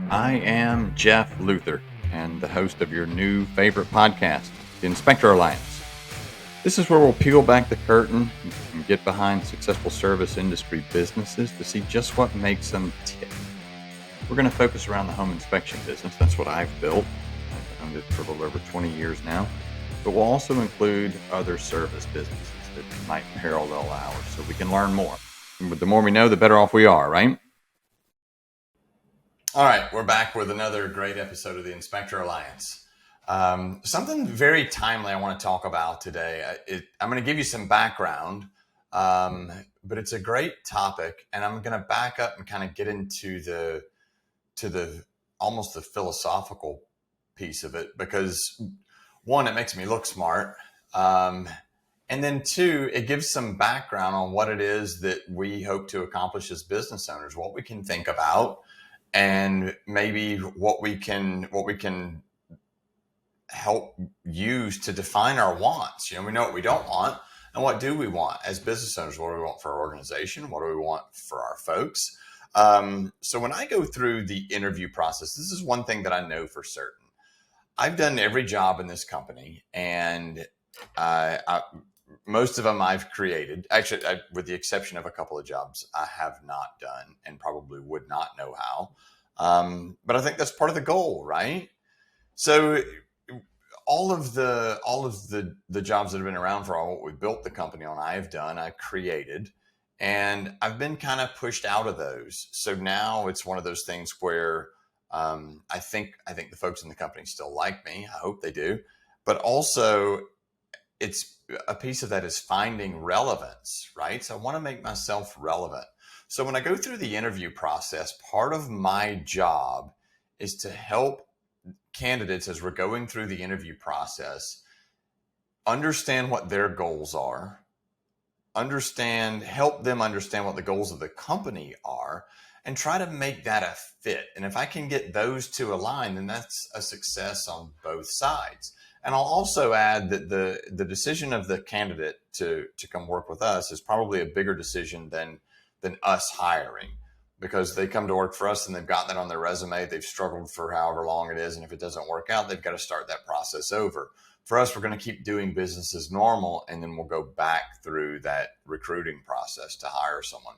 I am Jeff Luther, and the host of your new favorite podcast, the Inspector Alliance. This is where we'll peel back the curtain and get behind successful service industry businesses to see just what makes them tick. We're going to focus around the home inspection business. That's what I've built. I've owned it for a little over 20 years now. But we'll also include other service businesses that might parallel ours so we can learn more. And the more we know, the better off we are, right? All right, we're back with another great episode of the Inspector Alliance. Something very timely I want to talk about today. I'm going to give you some background, but it's a great topic, and I'm going to back up and kind of get into the almost the philosophical piece of it, because one, it makes me look smart, and then two, it gives some background on what it is that we hope to accomplish as business owners, what we can think about, and maybe what we can help use to define our wants. We know what we don't want, and what do we want as business owners? What do we want for our organization? What do we want for our folks? So when I go through the interview process, this is one thing that I know for certain. I've done every job in this company, and most of them I've created. Actually, with the exception of a couple of jobs, I have not done and probably would not know how. But I think that's part of the goal, right? So all of the jobs that have been around for all what we built the company on, I created, and I've been kind of pushed out of those. So now it's one of those things where I think the folks in the company still like me. I hope they do, but also it's a piece of that is finding relevance, right? So I want to make myself relevant. So when I go through the interview process, part of my job is to help candidates as we're going through the interview process understand what their goals are, help them understand what the goals of the company are, and try to make that a fit. And if I can get those two aligned, then that's a success on both sides. And I'll also add that the decision of the candidate to come work with us is probably a bigger decision than us hiring, because they come to work for us and they've got that on their resume. They've struggled for however long it is. And if it doesn't work out, they've got to start that process over. For us, we're going to keep doing business as normal, and then we'll go back through that recruiting process to hire someone.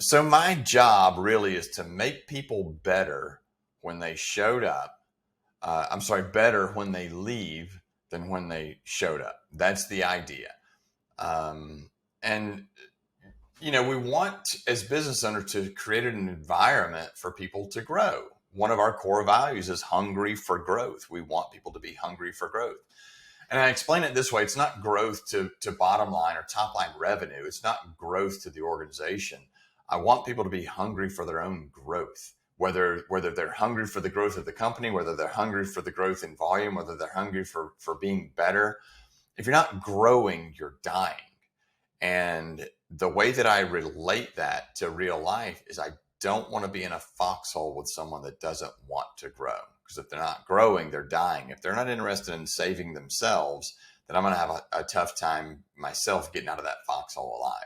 So my job really is to make people better when they showed up. Better when they leave than when they showed up. That's the idea. And we want, as business owners, to create an environment for people to grow. One of our core values is hungry for growth. We want people to be hungry for growth. And I explain it this way. It's not growth to bottom line or top line revenue. It's not growth to the organization. I want people to be hungry for their own growth, whether they're hungry for the growth of the company, whether they're hungry for the growth in volume, whether they're hungry for being better. If you're not growing, you're dying. And the way that I relate that to real life is I don't want to be in a foxhole with someone that doesn't want to grow. Because if they're not growing, they're dying. If they're not interested in saving themselves, then I'm going to have a tough time myself getting out of that foxhole alive.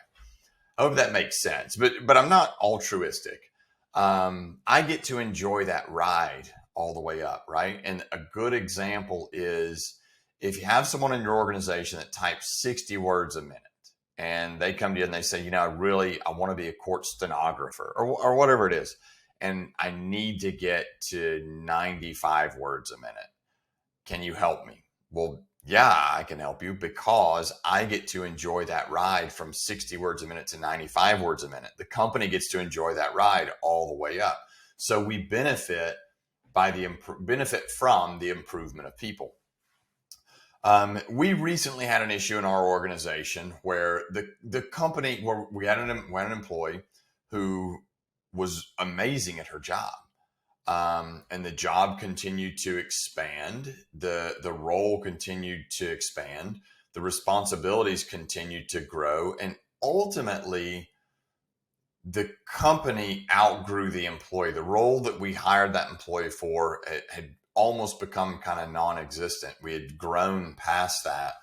I hope that makes sense. But I'm not altruistic. I get to enjoy that ride all the way up, right? And a good example is if you have someone in your organization that types 60 words a minute, and they come to you and they say, I want to be a court stenographer or whatever it is, and I need to get to 95 words a minute. Can you help me? Well, yeah, I can help you, because I get to enjoy that ride from 60 words a minute to 95 words a minute. The company gets to enjoy that ride all the way up. So we benefit from the improvement of people. We recently had an issue in our organization where the company, where we had an employee who was amazing at her job. And the job continued to expand. The role continued to expand. The responsibilities continued to grow. And ultimately, the company outgrew the employee. The role that we hired that employee for had almost become kind of non-existent. We had grown past that.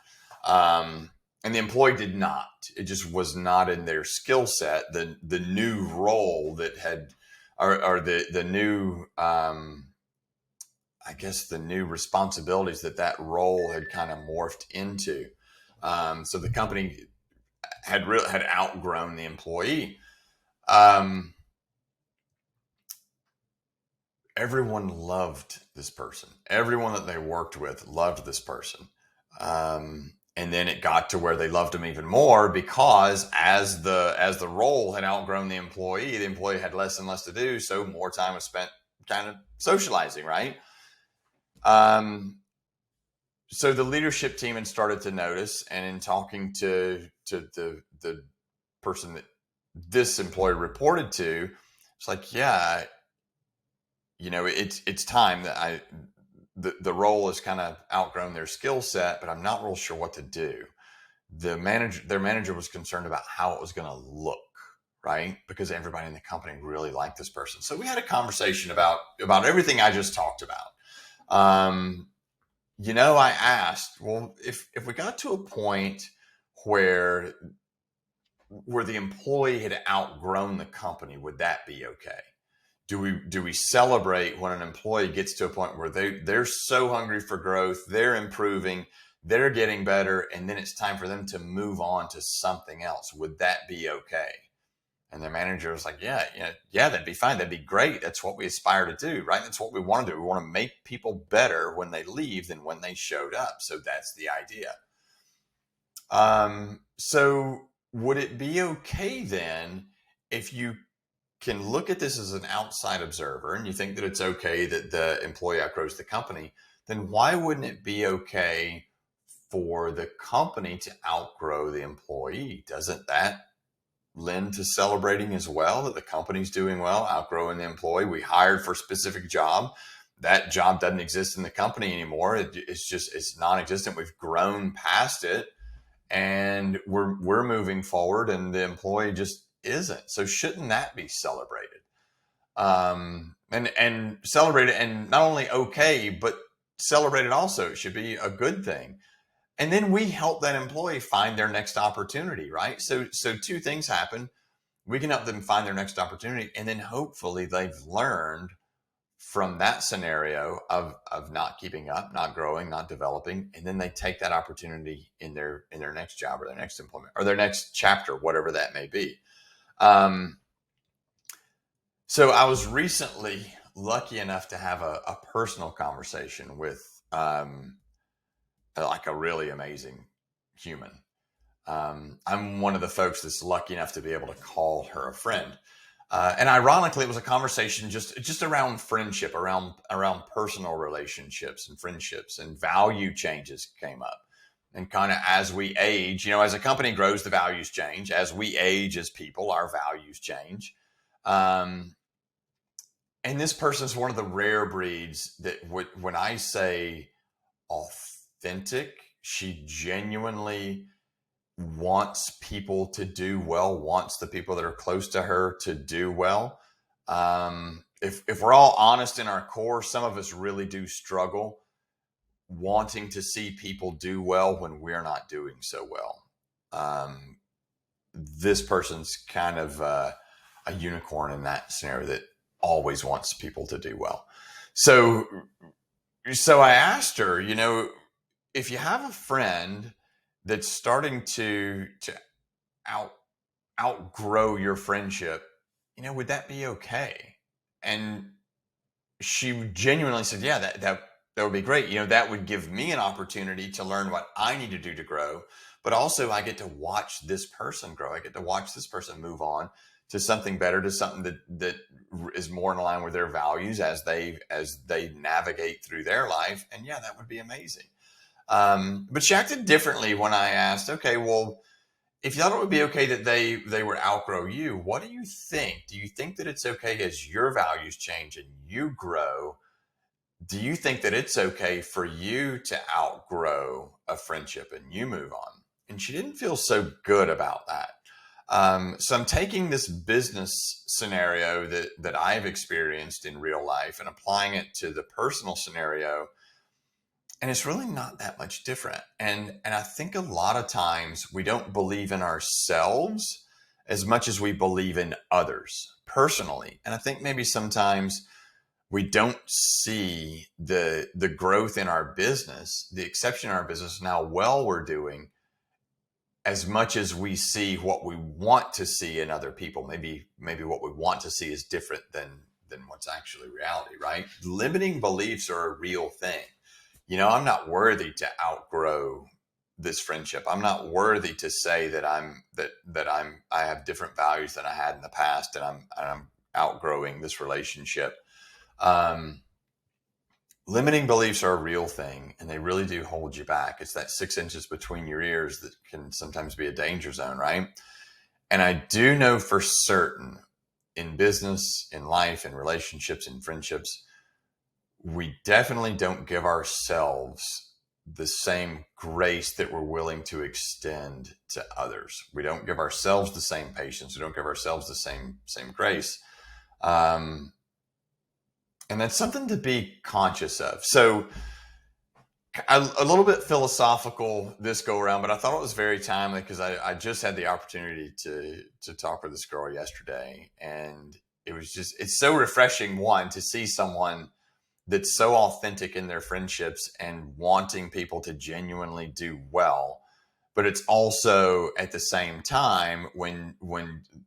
And the employee did not. It just was not in their skill set. The new role that had or the new, I guess the new responsibilities that role had kind of morphed into. So the company had outgrown the employee. Um, Everyone loved this person. Everyone that they worked with loved this person. And then it got to where they loved him even more because as the role had outgrown the employee had less and less to do, so more time was spent kind of socializing, right? Um, so the leadership team had started to notice, and in talking to the person that this employee reported to, it's like, yeah, it's time that the role has kind of outgrown their skill set, but I'm not real sure what to do. Their manager was concerned about how it was going to look, right? Because everybody in the company really liked this person. So we had a conversation about everything I just talked about. I asked, well, if we got to a point where the employee had outgrown the company, would that be okay? Do we celebrate when an employee gets to a point where they're so hungry for growth, they're improving, they're getting better, and then it's time for them to move on to something else? Would that be okay? And the manager was like, yeah, that'd be fine. That'd be great. That's what we aspire to do, right? That's what we want to do. We want to make people better when they leave than when they showed up. So that's the idea. So would it be okay then if you can look at this as an outside observer and you think that it's okay that the employee outgrows the company, then why wouldn't it be okay for the company to outgrow the employee? Doesn't that lend to celebrating as well, that the company's doing well, outgrowing the employee? We hired for a specific job. That job doesn't exist in the company anymore. It's non-existent. We've grown past it and we're moving forward, and the employee just isn't. So shouldn't that be celebrated? And celebrated, and not only okay, but celebrated also. It should be a good thing. And then we help that employee find their next opportunity, right? So two things happen. We can help them find their next opportunity, and then hopefully they've learned from that scenario of not keeping up, not growing, not developing, and then they take that opportunity in their next job or their next employment or their next chapter, whatever that may be. So I was recently lucky enough to have a personal conversation with like a really amazing human. I'm one of the folks that's lucky enough to be able to call her a friend. And ironically, it was a conversation just around friendship, around personal relationships and friendships, and value changes came up. And kind of as we age, as a company grows, the values change. As we age as people, our values change. And this person's one of the rare breeds that when I say authentic, she genuinely wants people to do well, wants the people that are close to her to do well. If we're all honest in our core, some of us really do struggle wanting to see people do well when we're not doing so well. This person's kind of a unicorn in that scenario that always wants people to do well. So I asked her, if you have a friend that's starting to outgrow your friendship, would that be okay? And she genuinely said, yeah, that would be great. That would give me an opportunity to learn what I need to do to grow, but also I get to watch this person grow. I get to watch this person move on to something better, to something that is more in line with their values as they navigate through their life. And yeah, that would be amazing. But she acted differently when I asked, okay, well, if you thought it would be okay that they would outgrow you, what do you think? Do you think that it's okay as your values change and you grow? Do you think that it's okay for you to outgrow a friendship and you move on? And she didn't feel so good about that. So I'm taking this business scenario that I've experienced in real life and applying it to the personal scenario. And it's really not that much different. And I think a lot of times we don't believe in ourselves as much as we believe in others personally. And I think maybe sometimes we don't see the growth in our business, the exception in our business, and how well we're doing, as much as we see what we want to see in other people. Maybe what we want to see is different than what's actually reality, right? Limiting beliefs are a real thing. I'm not worthy to outgrow this friendship. I'm not worthy to say that I have different values than I had in the past, and I'm outgrowing this relationship. Limiting beliefs are a real thing, and they really do hold you back. It's that 6 inches between your ears that can sometimes be a danger zone, right? And I do know for certain, in business, in life, in relationships, in friendships, we definitely don't give ourselves the same grace that we're willing to extend to others. We don't give ourselves the same patience. We don't give ourselves the same grace. And that's something to be conscious of. So a little bit philosophical this go around, but I thought it was very timely because I just had the opportunity to talk with this girl yesterday, and it's so refreshing, one, to see someone that's so authentic in their friendships and wanting people to genuinely do well. But it's also at the same time when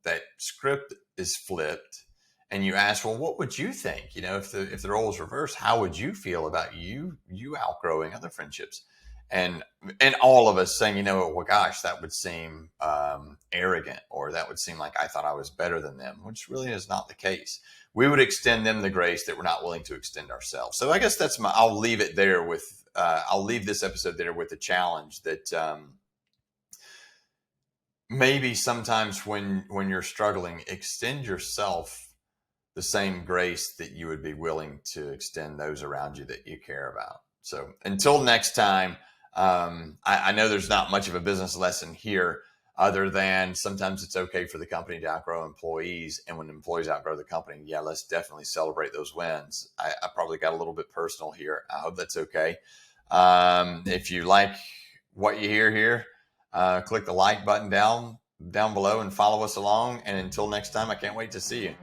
that script is flipped and you ask, well, what would you think? If the role was reversed, how would you feel about you outgrowing other friendships? And all of us saying, well, gosh, that would seem arrogant, or that would seem like I thought I was better than them, which really is not the case. We would extend them the grace that we're not willing to extend ourselves. So I guess I'll leave it there with, I'll leave this episode there with the challenge that maybe sometimes when you're struggling, extend yourself the same grace that you would be willing to extend those around you that you care about. So until next time, I know there's not much of a business lesson here, other than sometimes it's okay for the company to outgrow employees. And when employees outgrow the company, yeah, let's definitely celebrate those wins. I probably got a little bit personal here. I hope that's okay. If you like what you hear here, click the like button down below and follow us along. And until next time, I can't wait to see you.